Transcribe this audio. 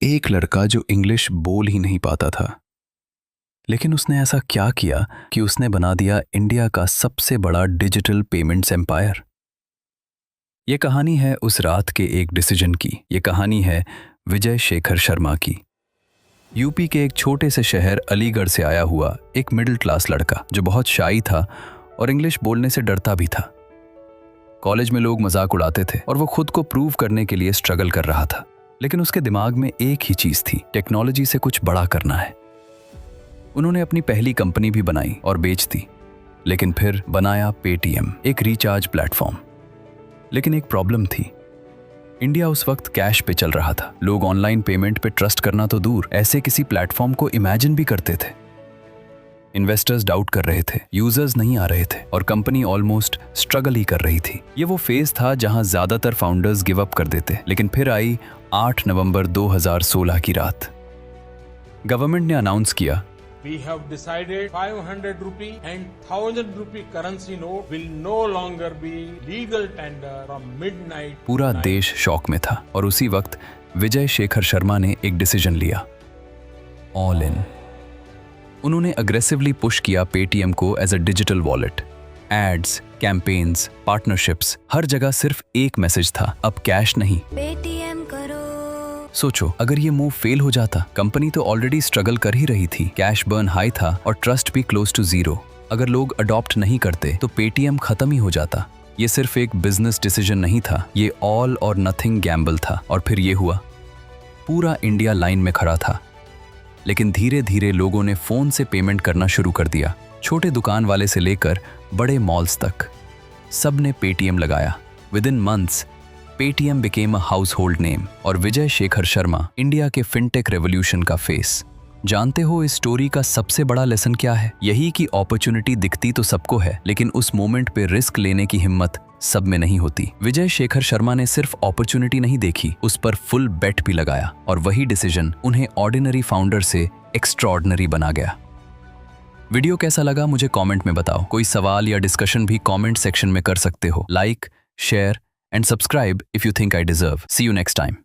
एक लड़का जो इंग्लिश बोल ही नहीं पाता था, लेकिन उसने ऐसा क्या किया कि उसने बना दिया इंडिया का सबसे बड़ा डिजिटल पेमेंट्स एम्पायर। ये कहानी है उस रात के एक डिसीजन की। ये कहानी है विजय शेखर शर्मा की। यूपी के एक छोटे से शहर अलीगढ़ से आया हुआ एक मिडिल क्लास लड़का जो बहुत शाई था और इंग्लिश बोलने से डरता भी था। कॉलेज में लोग मजाक उड़ाते थे और वो खुद को प्रूव करने के लिए स्ट्रगल कर रहा था, लेकिन उसके दिमाग में एक ही चीज थी, टेक्नोलॉजी से कुछ बड़ा करना है। उन्होंने अपनी पहली कंपनी भी बनाई और बेच दी, लेकिन फिर बनाया पेटीएम, एक रिचार्ज प्लेटफॉर्म। लेकिन एक प्रॉब्लम थी, इंडिया उस वक्त कैश पे चल रहा था। लोग ऑनलाइन पेमेंट पे ट्रस्ट करना तो दूर, ऐसे किसी प्लेटफॉर्म को इमेजिन भी करते थे। इन्वेस्टर्स डाउट कर रहे थे, यूजर्स नहीं आ रहे थे और कंपनी ऑलमोस्ट स्ट्रगल ही कर रही थी। ये वो फेज था जहां ज्यादातर फाउंडर्स गिव अप कर देते। लेकिन फिर आई 8 नवंबर 2016 की रात। गवर्नमेंट ने अनाउंस किया, We have decided 500 rupee and 1000 rupee currency note will no longer be legal tender from midnight. पूरा देश शॉक में था और उसी वक्त विजय शेखर शर्मा ने एक डिसीजन लिया, ऑल इन। उन्होंने अग्रेसिवली पुश किया पेटीएम को as a digital wallet. Ads, campaigns, partnerships, हर जगह सिर्फ एक मैसेज था, अब कैश नहीं, पेटीएम करो। सोचो अगर ये मूव फेल हो जाता, कंपनी तो ऑलरेडी स्ट्रगल कर ही रही थी, कैश बर्न हाई था और ट्रस्ट भी क्लोज टू जीरो। अगर लोग अडॉप्ट नहीं करते तो पेटीएम खत्म ही हो जाता। ये सिर्फ एक बिजनेस डिसीजन नहीं था, ये ऑल और नथिंग गैम्बल था। और फिर ये हुआ, पूरा इंडिया लाइन में खड़ा था। लेकिन धीरे धीरे लोगों ने फोन से पेमेंट करना शुरू कर दिया, छोटे दुकान वाले से लेकर बड़े मॉल्स तक सब ने पेटीएम लगाया। With in months Paytm became a house hold name और Vijay Shekhar Sharma India K fintech revolution का फेस। जानते हो इस स्टोरी का सबसे बड़ा लेसन क्या है? यही कि अपॉर्चुनिटी दिखती तो सबको है, लेकिन उस मोमेंट पे रिस्क लेने की हिम्मत सब में नहीं होती। विजय शेखर शर्मा ने सिर्फ अपॉर्चुनिटी नहीं देखी, उस पर फुल बेट भी लगाया और वही डिसीजन उन्हें ऑर्डिनरी फाउंडर से एक्स्ट्रॉर्डिनरी बना गया। वीडियो कैसा लगा मुझे कमेंट में बताओ। कोई सवाल या डिस्कशन भी कमेंट सेक्शन में कर सकते हो। Like, share and subscribe if you think I deserve. See you next time.